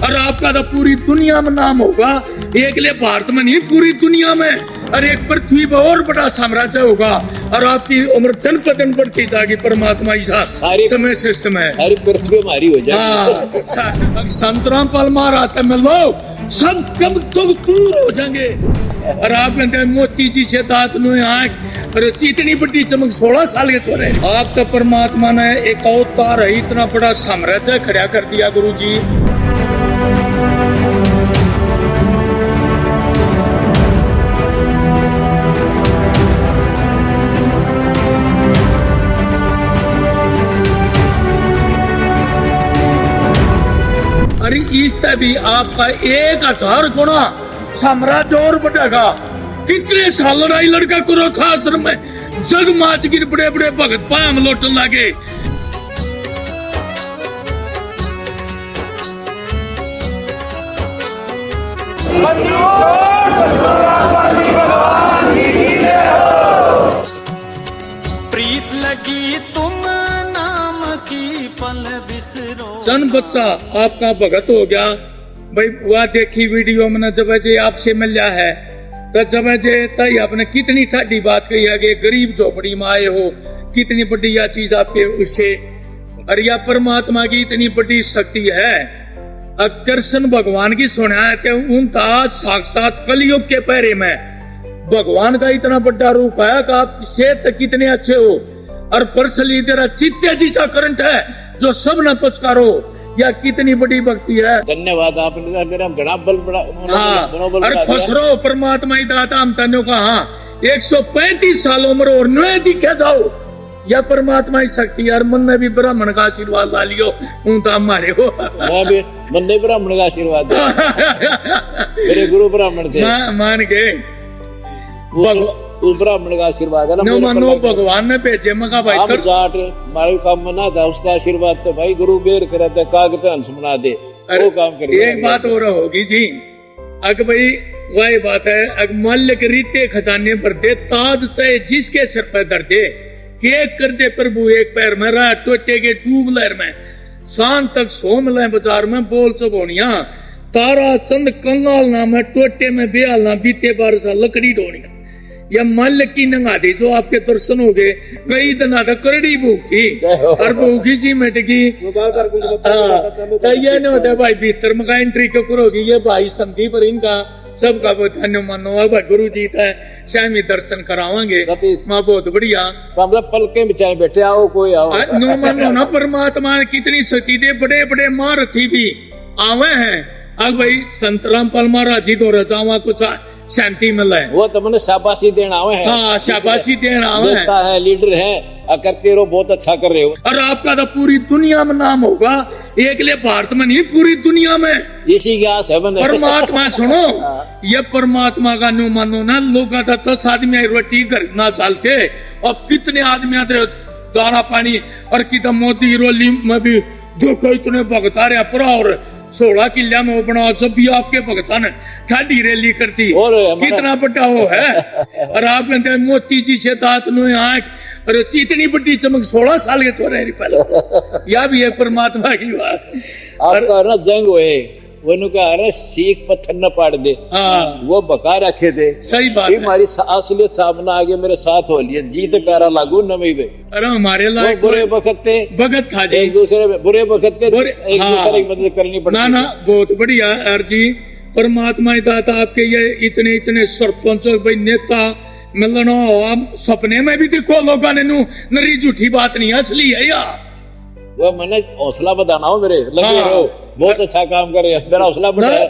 और आपका तो पूरी दुनिया में नाम होगा, एक लिए भारत में नहीं पूरी दुनिया में, और एक पृथ्वी पर और बड़ा साम्राज्य होगा। और आपकी उम्र दिन पर दिन बढ़ती जाएगी। परमात्मा ऐसा समय सिस्टम है, सारी पृथ्वी हमारी हो जाएगी। संत रामपाल महाराज में लोग सब कब तो दूर हो जाएंगे। और आप कहते हैं मोती जी से दांत लो आंख, और इतनी बड़ी चमक 16 साल के तो रहे। आप तो परमात्मा ने एक अवतार है, इतना बड़ा साम्राज्य खड़ा कर दिया गुरु जी। अरे इससे भी आपका 1000 गुना साम्राज्य और बढ़ेगा। कितने साल लड़ाई लड़का करो खास में जग माच गिर बड़े बड़े भगत पाम लौटन लगे। प्रीत लगी तुम नाम की पल बिसरो। जन बच्चा आपका भगत हो गया भाई। वह देखी वीडियो में जब जे आपसे मिला है तो जब जे तय आपने कितनी ठाडी बात कही है कि गरीब झोपड़ी में आए हो, कितनी बड़ी यह चीज आपके उससे। और यह परमात्मा की इतनी बड़ी शक्ति है। अब कृष्ण भगवान की सुना है कि उनका साक्षात कलयुग के पैरे में भगवान का इतना बड़ा रूप है कि आप सेहत कितने अच्छे हो, और परसली तेरा चित्ते जैसा करंट है जो सब न पुचकारो। या कितनी बड़ी भक्ति है। धन्यवाद, आपने मेरा बड़ा बल बड़ा। अरे खुश रहो, परमात्मा ही दाता हम तनो का। हाँ 135 साल उम्र और नए दिखे जाओ, या परमात्मा ही शक्ति। यार मन ने भी ब्राह्मण का आशीर्वाद ला लियो, हूं तो हमारे हो। मन ने ब्राह्मण का आशीर्वाद मेरे गुरु ब्राह्मण थे, मान गए। उस ब्राह्मण का आशीर्वाद है ना। मनो भगवान ने भेजे मगा भाई हम जाट हमारे काम मना था, उसका आशीर्वाद तो भाई गुरु बेर करे थे, कागज हंस बना दे वो काम करे। एक बात और होगी जी, अगर भाई वही बात है, अगर मल्ल के रीते खजाने पर दे, ताज चाहे जिसके सिर पर दर दे, केक कर दे प्रभु एक पैर में, रहा टोटे के डूब लहर में, शाम तक सोम ले बाजार में बोल चबोनिया, तारा चंद कंगाल नाम है, टोटे में बेहाल ना बीते बार लकड़ी ढोनिया। या मल्ल की नंगा दी जो आपके दर्शन हो गए। कई दिन आधा करड़ी भूख थी और भूखी सी मिट गई। ये नहीं होता भाई भीतर में का एंट्री क्यों करोगी। ये भाई संधि पर इनका सबका बहुत धन्य मानो। भाई गुरु जी है शामी दर्शन करावांगे, माँ बहुत बढ़िया। पल के बिचाए बैठे आओ कोई आओ। नो मानो ना परमात्मा कितनी शक्ति दे, बड़े बड़े महारथी भी आवे हैं। अब भाई संत रामपाल महाराज जी दो रचावा कुछ शांति मिला है, वो तो मैंने शाबाशी देना है। हाँ शाबाशी देना है, लीडर है, करते रहो, बहुत अच्छा कर रहे हो। और आपका तो पूरी दुनिया में नाम होगा, एक लिए भारत में नहीं पूरी दुनिया में। इसी की आस है परमात्मा सुनो, ये परमात्मा का न्यू मानो ना। लोग 10 आदमी रोटी घर ना चालते, अब कितने आदमी आते दाना पानी। और कितना मोदी रोली में भी देखो इतने भगता रहे पूरा। और 16 किला में वो बना, जब भी आपके भगता ने ठाडी रैली करती, कितना बड़ा वो है। और आप कहते हैं मोती जी से दांत लो आंख, और इतनी बड़ी चमक 16 साल के तो रहे पहले। यह भी है परमात्मा की बात। आपका ना जंग हुए वो कहा सीख पत्थर न पाड़ दे। हाँ वो बका रखे थे। सही बात है। हमारी असलियत सामने आगे मेरे साथ हो लिया, जीत प्यारा लागू नमी में। अरे हमारे लायक बुरे वक्त थे, भगत था जी। एक दूसरे में बुरे वक्त थे, एक दूसरे की मदद करनी पड़ती। ना ना बहुत बढ़िया यार जी। परमात्मा दाता आपके ये इतने इतने सरपंच भाई नेता मिलना हम सपने में भी देखो लोगों ने नरी झूठी बात नहीं असली है यार। वो मैंने हौसला बताना हो मेरे लगे रहो, बहुत अच्छा काम कर रहे हैं, मेरा हौसला बढ़ाया।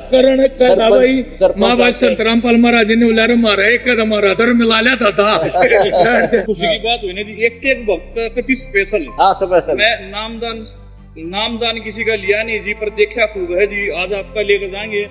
भाई माँ भाई संत रामपाल महाराज ने बोला मारा एक कदम हमारा धर्म मिला लिया था। खुशी की बात हुई ना, एक भक्त कति स्पेशल। हाँ स्पेशल। मैं नामदान किसी का लिया नहीं जी, पर देखा खूब है जी। आज आपका लेकर जाएंगे,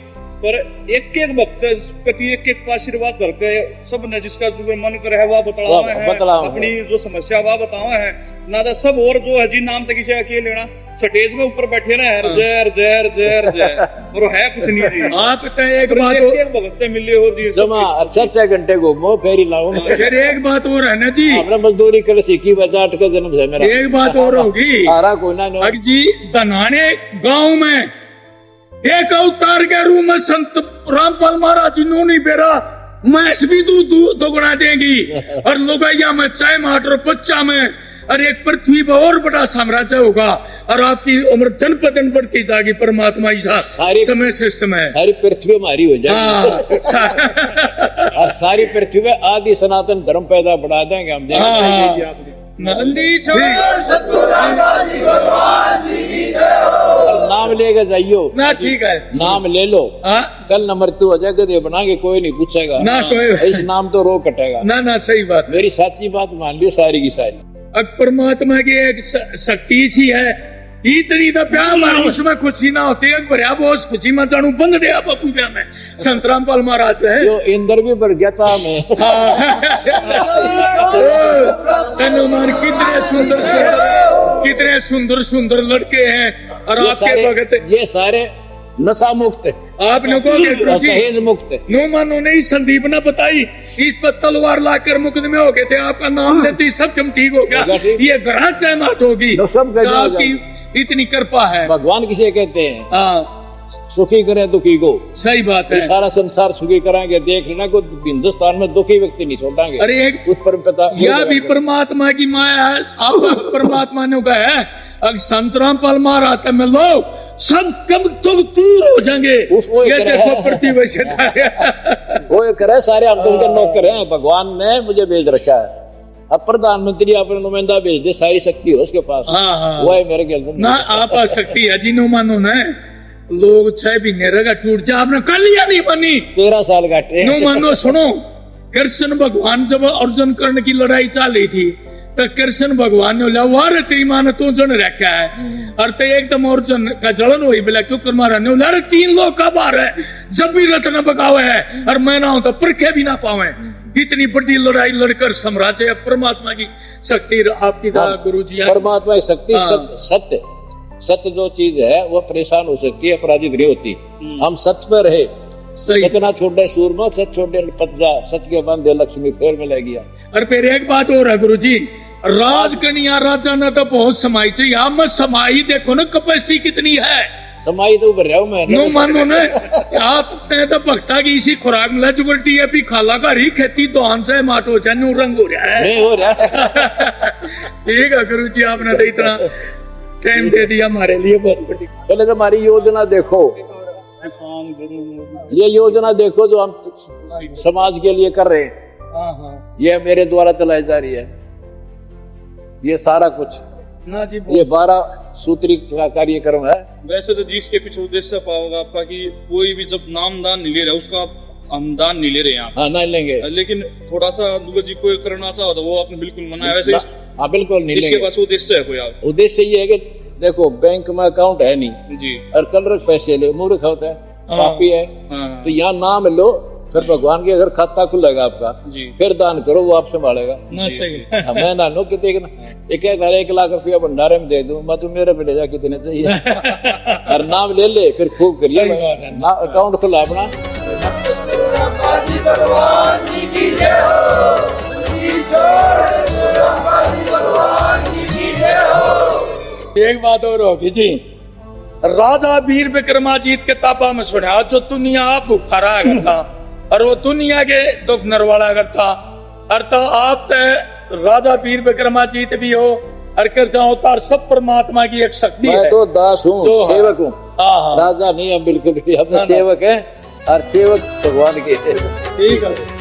पर एक भक्त कति एक आशीर्वाद करके सब ने जिसका जो मन कर है वह बतावा है, अपनी जो समस्या वह बतावा है ना। तो सब और जो है जी नाम तक किसी का लेना, स्टेज में ऊपर बैठे ना है जय जय जय जय, और है कुछ नहीं जी। आप एक बात एक भक्त मिले हो जी, अच्छा घंटे घूमो फेरी लाओ। फिर एक बात और है ना जी, अपना मजदूरी कर सीखी बजाट का जन्म है मेरा। एक बात और होगी कोई ना जी, धनाने गाँव में एक अवतार के रूप में संत रामपाल महाराज इन्होंने बेरा मैस भी दूध दोगुना देंगी और लोगैया में चाय माट और बच्चा में और एक पृथ्वी पर और बड़ा साम्राज्य होगा और आपकी उम्र दिन पर दिन बढ़ती जाएगी। परमात्मा ऐसा समय सिस्टम है। सारी पृथ्वी हमारी हो जाएगी और सारी पृथ्वी में आदि सनातन धर्म पैदा बढ़ा देंगे हम। नंदी नाम लेके जाइयो ना, ठीक है, नाम ले लो। कल न मृत्यु हो जाएगा दे बनाएंगे, कोई नहीं पूछेगा ना, कोई इस नाम तो रो कटेगा ना। ना सही बात, मेरी सच्ची बात मान लियो सारी की सारी। अब परमात्मा की एक शक्ति सी है इतनी तो प्यार में उसमें खुशी ना होती है भरिया बोस खुशी में जानू बंद दिया पूजा में संत रामपाल महाराज है जो इंद्र भी बढ़ गया था मैं। हनुमान कितने सुंदर सुंदर लड़के हैं और आपके भगत ये सारे नशा मुक्त है। आपने कहोगे मुक्त है। नो मानो नहीं संदीप ने बताई इस पर तलवार लाकर मुकदमे हो गए थे, आपका नाम लेते ही सब ठीक हो गया। ये ग्रह चहमत होगी, आपकी इतनी कृपा है। भगवान किसे कहते हैं? हाँ, सुखी करें दुखी को। सही बात है। सारा संसार सुखी कराएंगे। देख लेना को हिंदुस्तान में दुखी व्यक्ति नहीं छोड़ेंगे। अरे एक उस पर पता यह भी परमात्मा की माया है। आप परमात्मा ने कहा है अगर संत रामपाल महाराज में लोग सब कम तो दूर हो जाएंगे। ये देखो प्रतिवेशता वो करे सारे हम तुमके नौकर हैं। भगवान ने मुझे भेज रखा है। अब प्रधानमंत्री अपने नुमाइंदा भेज दे, सारी शक्ति हो उसके पास। हाँ। वो है मेरे ख्याल ना आप आ सकती है जी। नो मानो न लोग 6 महीने रहेगा टूट जा, आपने कर लिया नहीं बनी 13 साल काटे। नो मानो सुनो, कृष्ण भगवान जब अर्जुन कर्ण की लड़ाई चल रही थी तो कृष्ण भगवान ने बोला वार तेरी मां ने तू जन रखा है और तो एकदम अर्जुन का जलन हुई बोला क्यों कर मारा ने बोला 3 लोग का बार है जब भी रत्न बगावे है और मैं ना हूं तो परखे भी ना पावे। इतनी बड़ी लड़ाई लड़कर साम्राज्य परमात्मा की शक्ति आपकी गुरु जी। परमात्मा की शक्ति सत्य सत्य जो चीज है वो परेशान हो सकती है, पराजित नहीं होती। हम सत्य पर रहे। इतना छोड़े सूरमा सच छोड़े पत्जा सच के बंदे लक्ष्मी फेर में लग गया। और फिर एक बात और है गुरु जी, राज कन्या राजा ने तो बहुत समाई चाहिए। आप मत समाई देखो ना कैपेसिटी कितनी है। समाई तो उभर रहा हूँ मैं। नो मानो न आपने तो भक्ता की इसी खुराक मिला जो टीएपी खाला का ही खेती तो से माटो चैन रंग हो रहा है। नहीं हो रहा ठीक है गुरु जी, आपने तो इतना टाइम दे दिया हमारे लिए, बहुत बड़ी। पहले तो हमारी योजना देखो, ये योजना देखो जो हम समाज के लिए कर रहे हैं। ये मेरे द्वारा चलाई जा रही है। ये सारा कुछ ना जी, ये 12 सूत्री का कार्यक्रम है। वैसे तो जिसके पीछे उद्देश्य पाओगे आपका कि कोई भी जब नाम दान नहीं ले रहा उसका हम दान नहीं ले रहे हैं। हाँ नहीं लेंगे, लेकिन थोड़ा सा दुर्गा जी को करना चाहो तो वो आपने बिल्कुल मना है। वैसे हाँ बिल्कुल नहीं इसके पास उद्देश्य है कोई? आप उद्देश्य ये है कि देखो बैंक में अकाउंट है नहीं जी और कल रख पैसे ले, मूर्ख होता है, पापी है। तो यहाँ नाम लो, फिर भगवान के अगर खाता खुलेगा आपका जी, फिर दान करो, वो आप संभालेगा ना। सही मैं ना लो कि देखना 1 लाख रुपया भंडारे में दे दूं मैं, तुम मेरे पे ले जा कितने चाहिए और नाम ले ले, फिर खूब करिए ना। अकाउंट खुला अपना। एक बात और होगी जी, राजा वीर विक्रमाजीत के तापा में सुना जो दुनिया आप भूखा रहा करता और वो दुनिया के दुख नरवाला करता। और तो आप तो राजा वीर विक्रमाजीत भी हो और कर जाओ तार सब परमात्मा की एक शक्ति है। मैं तो दास हूँ, सेवक हूँ, राजा नहीं हम बिल्कुल भी। अपने सेवक है और सेवक भगवान के। ठीक है।